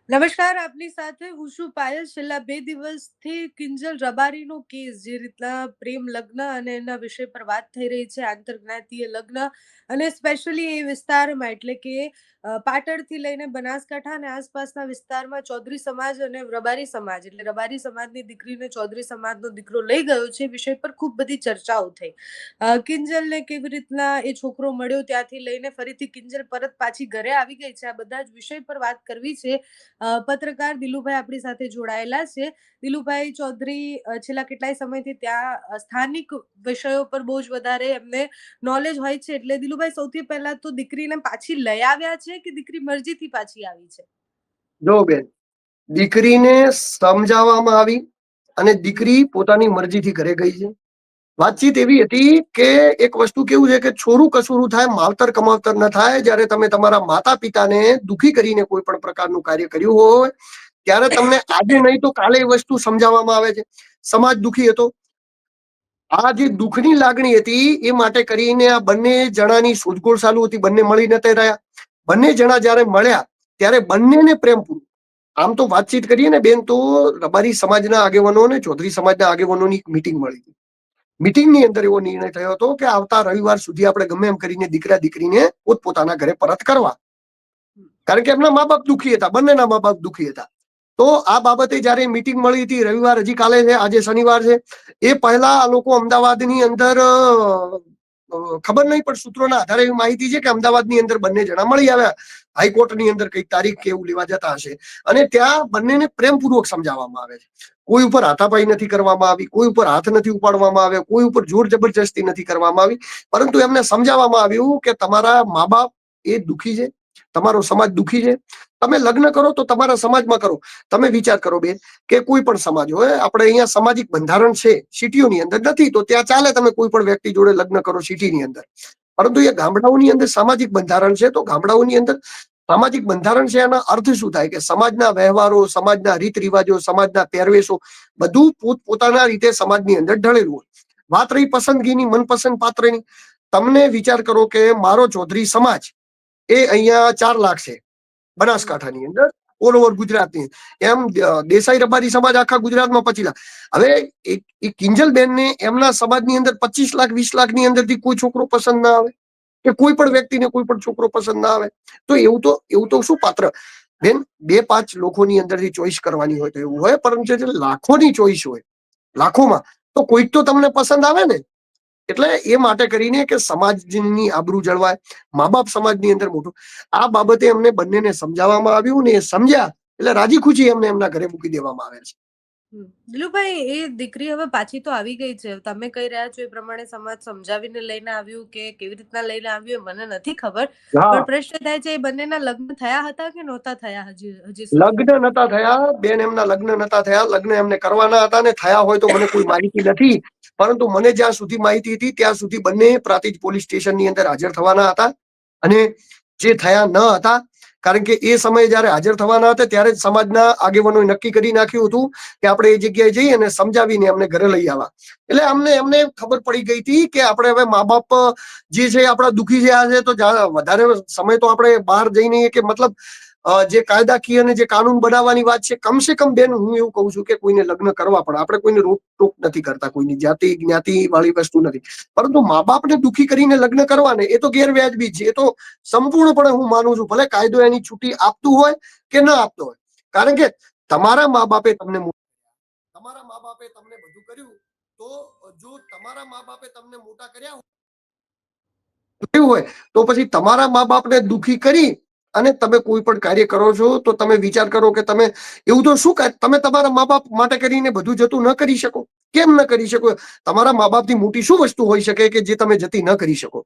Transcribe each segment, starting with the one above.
નમસ્કાર, આપની સાથે હું છું પાયલ. છેલ્લા 2 દિવસથી કિંજલ રબારીનો કેસ, જે રીતના પ્રેમ લગ્ન અને એના વિષય પર વાત થઈ રહી છે, આંતરજ્ઞાતીય લગ્ન અને સ્પેશિયલી એ વિસ્તારમાં એટલે કે પાટણથી લઈને બનાસકાંઠા અને આસપાસના વિસ્તારમાં ચૌધરી સમાજ અને રબારી સમાજ એટલે રબારી સમાજની દીકરીને ચૌધરી સમાજનો દીકરો લઈ ગયો છે, વિષય પર ખૂબ બધી ચર્ચાઓ થઈ. કિંજલને કેવી રીતના એ છોકરો મળ્યો ત્યાંથી લઈને ફરીથી કિંજલ પરત પાછી ઘરે આવી ગઈ છે, આ બધા જ વિષય પર વાત કરવી છે. પત્રકાર દિલુભાઈ આપણી સાથે જોડાયેલા છે. દિલુભાઈ ચૌધરી છેલ્લા કેટલાય સમયથી ત્યાં સ્થાનિક વિષયો પર બહુ જ વધારે એમને નોલેજ હોય છે. એટલે દિલુભાઈ, સૌથી પહેલા તો દીકરીને પાછી લઈ આવ્યા છે કે દીકરી મરજીથી પાછી આવી છે? જો બેન, દીકરીને સમજાવવામાં આવી અને દીકરી પોતાની મરજીથી ઘરે ગઈ છે. વાતચીત એવી હતી કે એક વસ્તુ કેવું છે કે છોરું કસૂરું થાય, માવતર કમાવતર ન થાય. જ્યારે તમે તમારા માતા પિતાને દુખી કરીને કોઈ પણ પ્રકારનું કાર્ય કર્યું હોય ત્યારે તમને આજે નહીં તો કાલે એ વસ્તુ સમજાવવામાં આવે છે. સમાજ દુખી હતો. આ જે દુઃખની લાગણી હતી એ માટે કરીને આ બંને જણાની શોધખોળ ચાલુ હતી. બંને મળી નતા રહ્યા. બંને જણા જયારે મળ્યા ત્યારે બંનેને પ્રેમપૂર્વક આમ તો વાતચીત કરીએ ને બેન, તો રબારી સમાજના આગેવાનો અને ચૌધરી સમાજના આગેવાનોની મીટિંગ મળી હતી. મીટિંગની અંદર એવો નિર્ણય થયો હતો કે આવતા રવિવાર સુધી આપણે ગમે એમ કરીને દીકરા દીકરીને પોતપોતાના ઘરે પરત કરવા. કારણ કે એમના મા બાપ દુઃખી હતા, બંનેના મા બાપ દુઃખી હતા. તો આ બાબતે જયારે મીટિંગ મળી હતી, રવિવાર હજી કાલે છે, આજે શનિવાર છે, એ પહેલા આ લોકો અમદાવાદની અંદર ખબર નહીં પણ સૂત્રોના આધારે એવી માહિતી છે કે અમદાવાદની અંદર બંને જણા મળી આવ્યા. હાઈકોર્ટની અંદર કઈક તારીખ કે એવું લેવા જતા હશે અને ત્યાં બંનેને પ્રેમપૂર્વક સમજાવવામાં આવે છે. કોઈ ઉપર હાથાપાઈ નથી કરવામાં આવી, કોઈ ઉપર હાથ નથી ઉપાડવામાં આવ્યો, કોઈ ઉપર જોર જબરજસ્તી નથી કરવામાં આવી, પરંતુ એમને સમજાવવામાં આવ્યું કે તમારા મા બાપ એ દુઃખી છે, તમારો સમાજ દુઃખી છે. તમે લગ્ન કરો તો તમારા સમાજમાં કરો. તમે વિચાર કરો બેન કે કોઈ પણ સમાજ હોય, આપણે અહીંયા સામાજિક બંધારણ છે, સિટીઓની અંદર નથી, તો ત્યાં ચાલે તમે કોઈ પણ વ્યક્તિ જોડે લગ્ન કરો સિટીની અંદર. પરંતુ એ ગામડાઓની અંદર સામાજિક બંધારણ છે. તો ગામડાઓની અંદર સામાજિક બંધારણ છે, એના અર્થ શું થાય કે સમાજના વ્યવહારો, સમાજના રીત રિવાજો, સમાજના પહેરવેશો બધું પોતપોતાના રીતે સમાજની અંદર ઢળેલું હોય. વાત રહી પસંદગીની, મનપસંદ પાત્રની. તમને વિચાર કરો કે મારો ચૌધરી સમાજ એ અહીંયા 4 લાખ છે બનાસકાંઠાની અંદર, ઓલ ઓવર ગુજરાતની. એમ દેસાઈ રબારી સમાજ આખા ગુજરાતમાં 25 લાખ. હવે એ કિંજલબેનને એમના સમાજની અંદર 25 લાખ 20 લાખની અંદરથી કોઈ છોકરો પસંદ ના આવે કે કોઈ પણ વ્યક્તિને કોઈ પણ છોકરો પસંદ ના આવે તો એવું તો શું પાત્ર બેન? 2-5 લોકોની અંદરથી ચોઈસ કરવાની હોય તો એવું હોય, પરંતુ જે લાખોની ચોઈસ હોય, લાખોમાં તો કોઈક તો તમને પસંદ આવે ને. એટલે એ માટે કરીને કે સમાજની આબરૂ જળવાય, મા બાપ સમાજની અંદર મોટું, આ બાબતે અમને બંનેને સમજાવવામાં આવ્યું ને એ સમજ્યા એટલે રાજી ખુશી એમને એમના ઘરે મૂકી દેવામાં આવે છે. દિલુભાઈ, એ દીકરી હવે પાછી તો આવી ગઈ છે. તમે કહી રહ્યા છો એ પ્રમાણે સમાજ સમજાવીને લઈને આવ્યું કે કેવી રીતના લઈને આવ્યું એ મને નથી ખબર. પણ પ્રશ્ન થાય છે, એ બંનેના લગ્ન થયા હતા કે નહોતા થયા હજી સુધી? લગ્ન નતા થયા બેન, એમના લગ્ન નતા થયા. લગ્ન એમને કરવાના હતા ને થયા હોય તો મને કોઈ માહિતી નથી, પરંતુ મને જ્યાં સુધી માહિતી હતી ત્યાં સુધી બંને પ્રાંતિજ પોલીસ સ્ટેશનની અંદર હાજર થવાના હતા અને જે થયા ન હતા. કારણ કે એ સમયે જયારે હાજર થવાના હતા ત્યારે જ સમાજના આગેવાનોએ નક્કી કરી નાખ્યું હતું કે આપણે એ જગ્યાએ જઈ અને સમજાવીને અમને ઘરે લઈ આવવા. એટલે એમને ખબર પડી ગઈ હતી કે આપણે હવે મા બાપ જે છે આપણા દુઃખી થયા છે, તો વધારે સમય તો આપણે બહાર જઈને કે મતલબ જે કાયદાકીય અને જે કાનૂન બનાવવાની વાત છે, કમસે કમ બેન હું એવું કહું છું કે કોઈને લગ્ન કરવા પડે. આપણે કોઈને રોકટોક નથી કરતા, કોઈની જાતિ જ્ઞાતિ વાળી વસ્તુ નથી, પરંતુ મા બાપને દુઃખી કરીને લગ્ન કરવાને એ તો ગેરવ્યાજબી છે. એ તો સંપૂર્ણપણે હું માનું છું, ભલે કાયદો એની છૂટી આપતું હોય કે ન આપતો હોય. કારણ કે તમારા મા બાપે તમને બધું કર્યું, તો જો તમારા મા બાપે તમને મોટા કર્યા હોય તો પછી તમારા મા બાપને દુઃખી કરી અને તમે કોઈ પણ કાર્ય કરો છો તો તમે વિચાર કરો કે તમે એવું તો શું તમે તમારા મા બાપ માટે કરીને બધું જતું ન કરી શકો? કેમ ન કરી શકો? તમારા મા બાપથી મોટી શું વસ્તુ હોઈ શકે કે જે તમે જતી ન કરી શકો?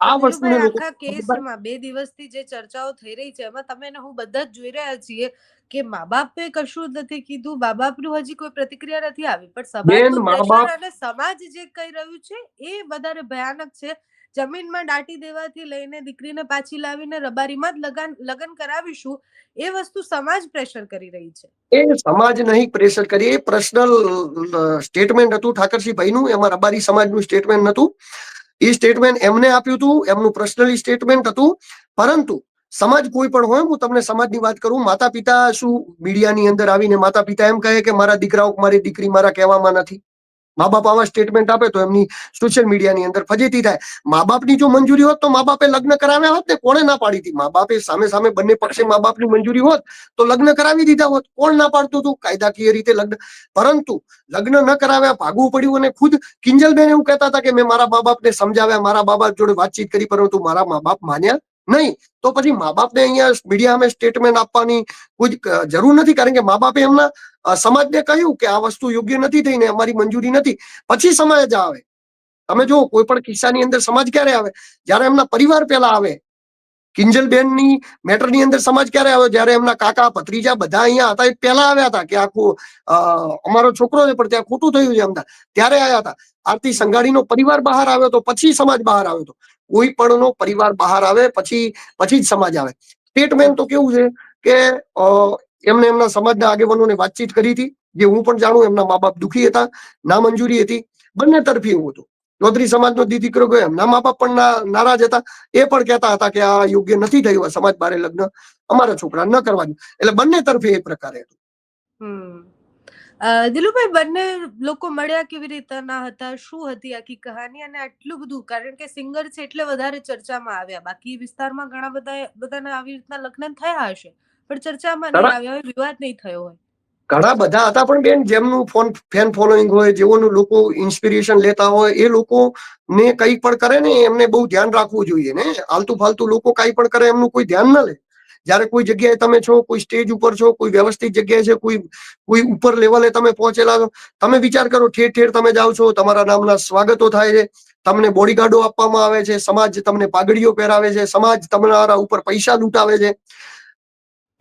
આ વસ્તુને દિલુભાઈ, લોકો આખા કેસમાં 2 દિવસથી જે ચર્ચાઓ થઈ રહી છે એમાં તમે ને હું બધા જ જોઈ રહ્યા છીએ કે મા બાપે કશું જ નથી કીધું, મા બાપનું હજી કોઈ પ્રતિક્રિયા નથી આવી, પણ બેન, સમાજનું મા પ્રેશર બાપ અને સમાજ જે કહી રહ્યું છે એ વધારે ભયાનક છે. જમીનમાં દાટી દેવાથી લઈને દીકરીને પાછી લાવીને રબારીમાં જ લગન કરાવીશું, એ વસ્તુ સમાજ પ્રેશર કરી રહી છે. એ સમાજ નહીં પ્રેશર કરી, એ પર્સનલ સ્ટેટમેન્ટ હતું ઠાકરસિંહભાઈનું. એમાં રબારી સમાજનું સ્ટેટમેન્ટ નતું. એ સ્ટેટમેન્ટ એમને આપ્યું હતું, એમનું પર્સનલી સ્ટેટમેન્ટ હતું. પરંતુ સમાજ કોઈ પણ હોય, હું તમને સમાજની વાત કરું, માતા પિતા શું મીડિયાની અંદર આવીને માતા પિતા એમ કહે કે મારા દીકરાઓ મારી દીકરી મારા કહેવામાં નથી. મા બાપ આવા સ્ટેટમેન્ટ આપે તો એમની સોશિયલ મીડિયાની અંદર ફજેતી થાય. મા બાપની જો મંજૂરી હોત તો મા બાપે લગ્ન કરાવ્યા હોત ને, કોણે ના પાડી હતી? મા બાપે સામે સામે બંને પક્ષે મા બાપની મંજૂરી હોત તો લગ્ન કરાવી દીધા હોત. કોણ ના પાડતું હતું કાયદાકીય રીતે લગ્ન? પરંતુ લગ્ન ન કરાવ્યા, ભાગવું પડ્યું. અને ખુદ કિંજલબેન એવું કહેતા હતા કે મેં મારા મા બાપને સમજાવ્યા, મારા મા બાપ જોડે વાતચીત કરી, પરંતુ મારા મા બાપ માન્યા નહીં. તો પછી મા બાપને અહીંયા મીડિયા સામે સ્ટેટમેન્ટ આપવાની કોઈ જરૂર નથી, કારણ કે મા બાપે એમના સમાજને કહ્યું કે આ વસ્તુ યોગ્ય નથી થઈ ને અમારી મંજૂરી નથી. પછી સમાજ આવે. તમે જો કોઈ પણ કિસ્સાની અંદર સમાજ ક્યારે આવે? જ્યારે એમના પરિવાર પહેલા આવે. કિંજલબેનની મેટરની અંદર સમાજ ક્યારે આવ્યો? જ્યારે એમના કાકા ભત્રીજા બધા અહીંયા હતા, એ પહેલા આવ્યા હતા કે આખું અમારો છોકરો છે પણ ત્યાં ખોટું થયું છે અમદાવાદ, ત્યારે આવ્યા હતા. આરતી સંઘાણીનો પરિવાર બહાર આવ્યો તો પછી સમાજ બહાર આવ્યો હતો. કોઈ પણ નો પરિવાર બહાર આવે પછી જ સમાજ આવે. સ્ટેટમેન્ટ તો કેવું છે કે એમને એમના સમાજના આગેવાનોને વાતચીત કરી હતી, જે હું પણ જાણું. એમના મા બાપ દુખી હતા, ના મંજૂરી હતી, બંને તરફી એવું હતું. ચૌધરી સમાજનો દીકરો ગયો, એમના મા બાપ પણ નારાજ હતા. એ પણ કહેતા હતા કે આ યોગ્ય નથી થયું, સમાજ બારે લગ્ન અમારા છોકરા ન કરવા દે. એટલે બંને તરફે એ પ્રકારે હતું. દિલુભાઈ, બંને લોકો મળ્યા કેવી રીતે ના હતા? શું હતી આખી કહાની? અને આટલું બધું, કારણ કે સિંગર છે એટલે વધારે ચર્ચામાં આવ્યા. બાકી વિસ્તારમાં ઘણા બધાને આવી રીતના લગ્ન થયા હશે, પણ ચર્ચામાં નહીં આવ્યા હોય, વિવાદ નહીં થયો હોય. ઘણા બધા હતા, પણ બેન જેમનું ફેન ફોલોઈંગ હોય, જેઓનું લોકો ઇન્સ્પિરેશન લેતા હોય, એ લોકો ને કઈ પણ કરે ને એમને બહુ ધ્યાન રાખવું જોઈએ ને. આલતુ ફાલતુ લોકો કઈ પણ કરે એમનું કોઈ ધ્યાન ના લે. જયારે કોઈ જગ્યાએ તમે છો, કોઈ સ્ટેજ ઉપર છો, કોઈ વ્યવસ્થિત જગ્યાએ છે, કોઈ ઉપર લેવલે તમે પહોંચેલા છો, તમે વિચાર કરો, ઠેર ઠેર તમે જાઓ છો, તમારા નામના સ્વાગતો થાય છે, તમને બોડીગાર્ડો આપવામાં આવે છે, સમાજ તમને પાઘડીઓ પહેરાવે છે, સમાજ તમારા ઉપર પૈસા લૂંટાવે છે.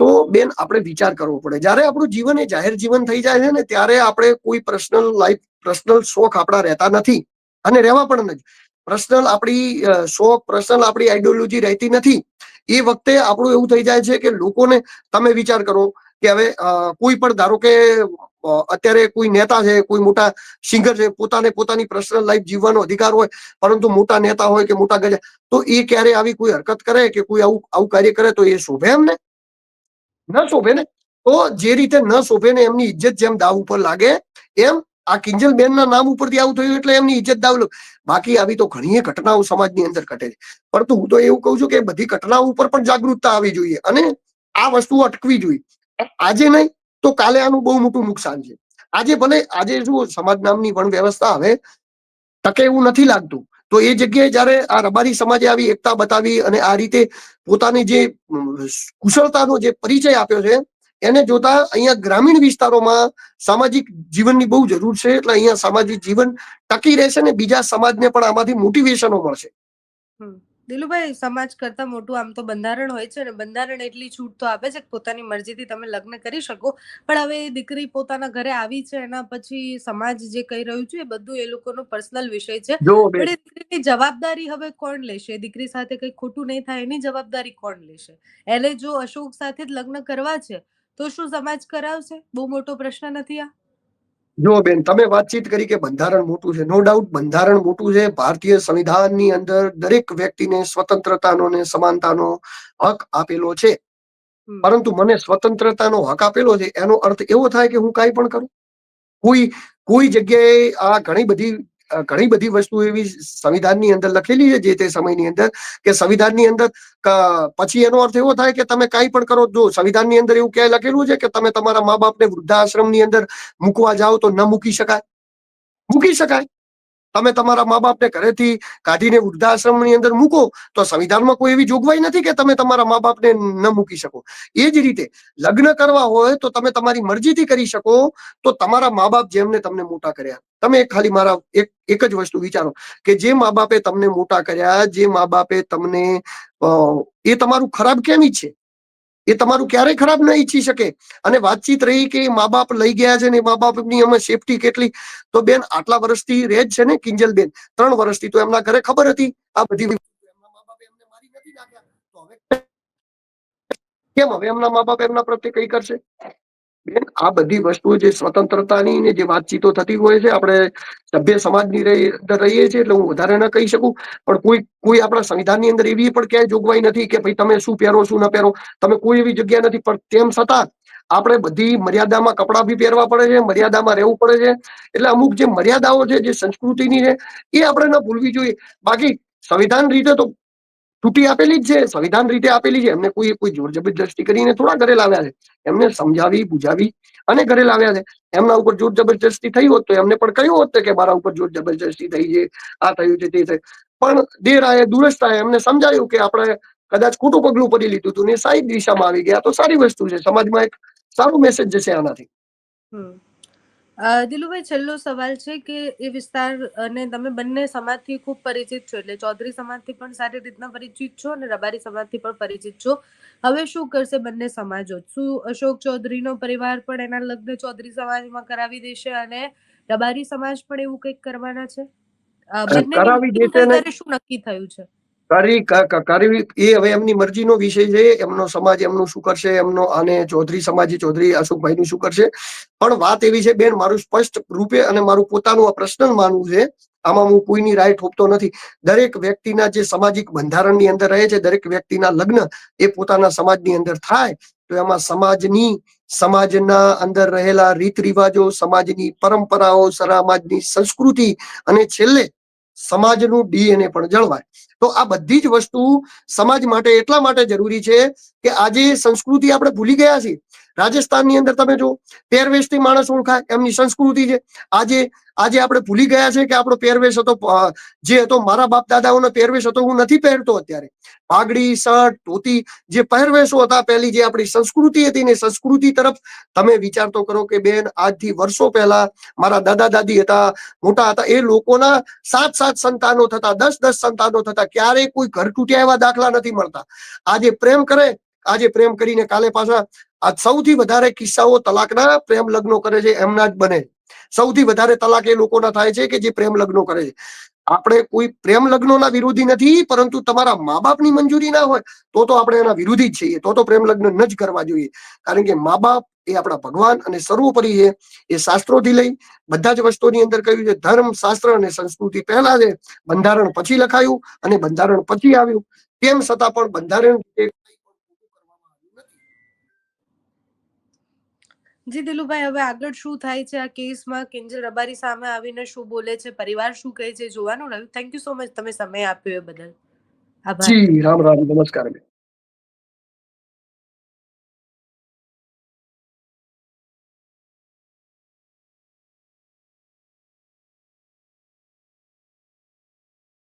તો બેન આપણે વિચાર કરવો પડે. જયારે આપણું જીવન એ જાહેર જીવન થઈ જાય છે ને, ત્યારે આપણે કોઈ પર્સનલ શોખ આપણા રહેતા નથી, અને રહેવા પણ નથી. પર્સનલ આપણી શોખ, પર્સનલ આપણી આઈડિયોલોજી રહેતી નથી. એ વખતે આપણું એવું થઈ જાય છે કે લોકોને, તમે વિચાર કરો કે હવે કોઈ પણ ધારો કે અત્યારે કોઈ નેતા છે, કોઈ મોટા સિંગર છે, પોતાની પર્સનલ લાઈફ જીવવાનો અધિકાર હોય, પરંતુ મોટા નેતા હોય કે મોટા ગજા, તો એ ક્યારે આવી કોઈ હરકત કરે કે કોઈ આવું કાર્ય કરે તો એ શોભે એમને? ન શોભે ને. તો જે રીતે ન શોભે ને, એમની ઇજ્જત જેમ દાવ ઉપર લાગે, એમ આ કિંજલબેન ના નામ ઉપરથી આવું થયું એટલે એમની ઇજ્જત દાવ લાગે. બાકી આવી તો ઘણી ઘટનાઓ સમાજની અંદર ઘટે છે. પરંતુ હું તો એવું કહું છું કે બધી ઘટનાઓ ઉપર પણ જાગૃતતા આવવી જોઈએ, અને આ વસ્તુ અટકવી જોઈએ. આજે નહીં તો કાલે આનું બહુ મોટું નુકસાન છે. આજે શું સમાજ નામની પણ વ્યવસ્થા હવે ટકે એવું નથી લાગતું. તો એ જગ્યાએ જયારે આ રબારી સમાજે આવી એકતા બતાવી અને આ રીતે પોતાની જે કુશળતાનો જે પરિચય આપ્યો છે, એને જોતા અહીંયા ગ્રામીણ વિસ્તારોમાં સામાજિક જીવનની બહુ જરૂર છે. એટલે અહીંયા સામાજિક જીવન ટકી રહેશે ને બીજા સમાજને પણ આમાંથી મોટિવેશનો મળશે. દિલુભાઈ, સમાજ કરતા મોટું આમ તો બંધારણ હોય છે, ને બંધારણ એટલી છૂટ તો આપે છે કે પોતાની મરજીથી તમે લગ્ન કરી શકો. પણ હવે દીકરી પોતાના ઘરે આવી છે, એના પછી સમાજ જે કહી રહ્યું છે એ બધું એ લોકોનો પર્સનલ વિષય છે. જો પણ એ દીકરીની જવાબદારી હવે કોણ લેશે? દીકરી સાથે કઈ ખોટું નહીં થાય એની જવાબદારી કોણ લેશે? એને જો અશોક સાથે જ લગ્ન કરવા છે, તો શું સમાજ કરાવશે? બહુ મોટો પ્રશ્ન નથી આ? જો બેન, તમે વાતચીત કરી કે બંધારણ મોટું છે. નો ડાઉટ બંધારણ મોટું છે. ભારતીય સંવિધાનની અંદર દરેક વ્યક્તિને સ્વતંત્રતાનો ને સમાનતાનો હક આપેલો છે. પરંતુ મને સ્વતંત્રતાનો હક આપેલો છે એનો અર્થ એવો થાય કે હું કાંઈ પણ કરું? કોઈ જગ્યાએ આ ઘણી બધી વસ્તુ એવી સંવિધાનની અંદર લખેલી છે, જે તે સમયની અંદર, કે સંવિધાનની અંદર પછી એનો અર્થ એવો થાય કે તમે કાંઈ પણ કરો. જો સંવિધાનની અંદર એવું ક્યાંય લખેલું છે કે તમે તમારા મા બાપને વૃદ્ધાશ્રમની અંદર મૂકવા જાઓ તો ન મૂકી શકાય? મૂકી શકાય. તમે તમારા મા બાપને ઘરેથી કાઢીને વૃદ્ધાશ્રમની અંદર મૂકો તો સંવિધાનમાં કોઈ એવી જોગવાઈ નથી કે તમે તમારા મા બાપને ન મૂકી શકો. એ જ રીતે લગ્ન કરવા હોય તો તમે તમારી મરજીથી કરી શકો. તો તમારા મા બાપ જેમને તમને મોટા કર્યા, તમે ખાલી મારા એક જ વસ્તુ વિચારો કે જે મા બાપે તમને મોટા કર્યા, જે મા બાપે તમને એ તમારું ખરાબ કેમ ઈચ્છે? એ તમારું ક્યારેય ખરાબ ન ઈચ્છી શકે. અને વાતચીત રહી કે મા બાપ લઈ ગયા છે ને મા બાપની અમે સેફટી કેટલી, તો બેન આટલા વર્ષથી રહે જ છે ને કિંજલબેન. 3 વર્ષથી તો એમના ઘરે ખબર હતી આ બધી. એમના મા બાપે એમને મારી નથી નાખ્યા, તો હવે કેમ? હવે એમના મા બાપ એમના પ્રત્યે કઈ કરશે? બેન, આ બધી વસ્તુઓ જે સ્વતંત્રતાની ને જે વાતચીતો થતી હોય છે, આપણે સભ્ય સમાજની અંદર રહીએ છીએ એટલે હું વધારે ન કહી શકું, પણ કોઈ આપણા સંવિધાનની અંદર એવી પણ ક્યાંય જોગવાઈ નથી કે ભાઈ તમે શું પહેરો શું ન પહેરો, તમે કોઈ એવી જગ્યા નથી. પણ તેમ છતાં આપણે બધી મર્યાદામાં કપડાં બી પહેરવા પડે છે, મર્યાદામાં રહેવું પડે છે. એટલે અમુક જે મર્યાદાઓ છે, જે સંસ્કૃતિની છે, એ આપણે ન ભૂલવી જોઈએ. બાકી સંવિધાન રીતે તો છૂટી આપેલી જ છે, સંવિધાન રીતે આપેલી છે. એમને કોઈ જોર જબરજસ્તી કરીને થોડા ઘરે લાવ્યા છે. એમને સમજાવી બુજાવી અને ઘરે લાવ્યા છે. એમના ઉપર જોર જબરજસ્તી થઈ હોત તો એમને પણ કહ્યું હોત કે મારા ઉપર જોર જબરજસ્તી થઈ છે, આ થયું છે, તે થયું. પણ દેર આયે દુરસ્ત આયે, એમને સમજાયું કે આપણે કદાચ ખોટું પગલું ભરી લીધું હતું ને સારી દિશામાં આવી ગયા, તો સારી વસ્તુ છે. સમાજમાં એક સારું મેસેજ જશે આનાથી. દિલુભાઈ, છેલ્લો સવાલ છે કે એ વિસ્તાર અને તમે બંને સમાજથી ખૂબ પરિચિત છો, એટલે ચૌધરી સમાજથી પણ સારી રીતના પરિચિત છો અને રબારી સમાજથી પણ પરિચિત છો. હવે શું કરશે બંને સમાજો? શું અશોક ચૌધરીનો પરિવાર પણ એના લગ્ન ચૌધરી સમાજમાં કરાવી દેશે અને રબારી સમાજ પણ એવું કંઈક કરવાના છે? બંનેની કરાવી મીટિંગ દેશે થઈ ને ત્યારે શું નક્કી થયું છે? કરવી એ હવે એમની મરજીનો વિષય છે. એમનો સમાજ એમનું શું કરશે, એમનો અને ચૌધરી સમાજ ચૌધરી અશોકભાઈ નું શું કરશે. પણ વાત એવી છે બેન, મારું સ્પષ્ટ રૂપે અને મારું પોતાનું આ પર્સનલ માનવું છે. આમાં હું કોઈની રાય ઠોકતો નથી. દરેક વ્યક્તિના જે સામાજિક બંધારણની અંદર રહે છે, દરેક વ્યક્તિના લગ્ન એ પોતાના સમાજની અંદર થાય તો એમાં સમાજના અંદર રહેલા રીત રિવાજો, સમાજની પરંપરાઓ, સમાજની સંસ્કૃતિ અને છેલ્લે સમાજનું ડીએનએ પણ જળવાય. તો આ બધી જ વસ્તુ સમાજ માટે એટલા માટે જરૂરી છે કે આજે સંસ્કૃતિ આપણે ભૂલી ગયા છીએ. રાજસ્થાનની અંદર તમે જો પહેરવેશથી માણસ ઓળખાય, એમની સંસ્કૃતિ છે. આજે આપણે ભૂલી ગયા છે કે આપણો પહેરવેશ હતો, જે હતો મારા બાપ દાદાઓનો પહેરવેશ હતો, હું નથી પહેરતો અત્યારે. પાઘડી, શર્ટ, ધોતી જે પહેરવેશો હતા પહેલી, જે આપણી સંસ્કૃતિ હતી ને, સંસ્કૃતિ તરફ તમે વિચાર તો કરો કે બેન, આજથી વર્ષો પહેલા મારા દાદા દાદી હતા, મોટા હતા, એ લોકોના 7 સંતાનો થતા, 10 સંતાનો થતા. ક્યારેય કોઈ ઘર તૂટ્યા એવા દાખલા નથી મળતા. આજે પ્રેમ કરે, આજે પ્રેમ કરીને કાલે પાછા આ સૌથી વધારે કિસ્સાઓ તલાકના પ્રેમ લગ્નો કરે છે એમના જ બને. સૌથી વધારે તલાક એ લોકોના થાય છે કે જે પ્રેમ લગ્નો કરે છે. આપણે કોઈ પ્રેમ લગ્નોના વિરોધી નથી, પરંતુ તમારા મા બાપની મંજૂરી ના હોય તો આપણે એના વિરોધી જ છીએ. તો પ્રેમ લગ્ન ન જ કરવા જોઈએ. કારણ કે મા બાપ એ આપણા ભગવાન અને સર્વોપરી છે. એ શાસ્ત્રોથી લઈ બધા જ વસ્તુની અંદર કહ્યું છે, ધર્મ, શાસ્ત્ર અને સંસ્કૃતિ પહેલા છે, બંધારણ પછી લખાયું અને બંધારણ પછી આવ્યું. તેમ છતાં પણ બંધારણ જી દિલુભાઈ, હવે આગળ શું થાય છે આ કેસમાં? કિંજલ રબારી સામે આવીને શું બોલે છે, પરિવાર શું કહે છે, જોવાનું રહ્યું. થેન્ક યુ સો મચ તમે સમય આપ્યો એ બદલ. આભાર. જી રામ રામ, નમસ્કાર.